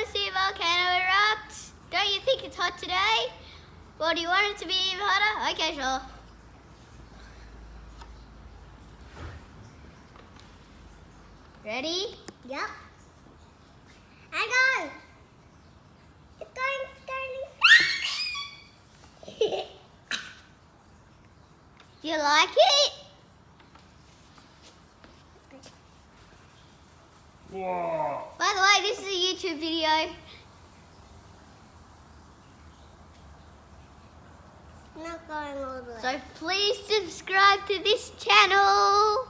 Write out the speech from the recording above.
to see a volcano erupt? Don't you think it's hot today? Well, do you want it to be even hotter? Okay, sure. Ready? Yep. Hang on. It's going. Do you like it? Whoa. By the way, this is a YouTube video. Not going all the way. So please subscribe to this channel.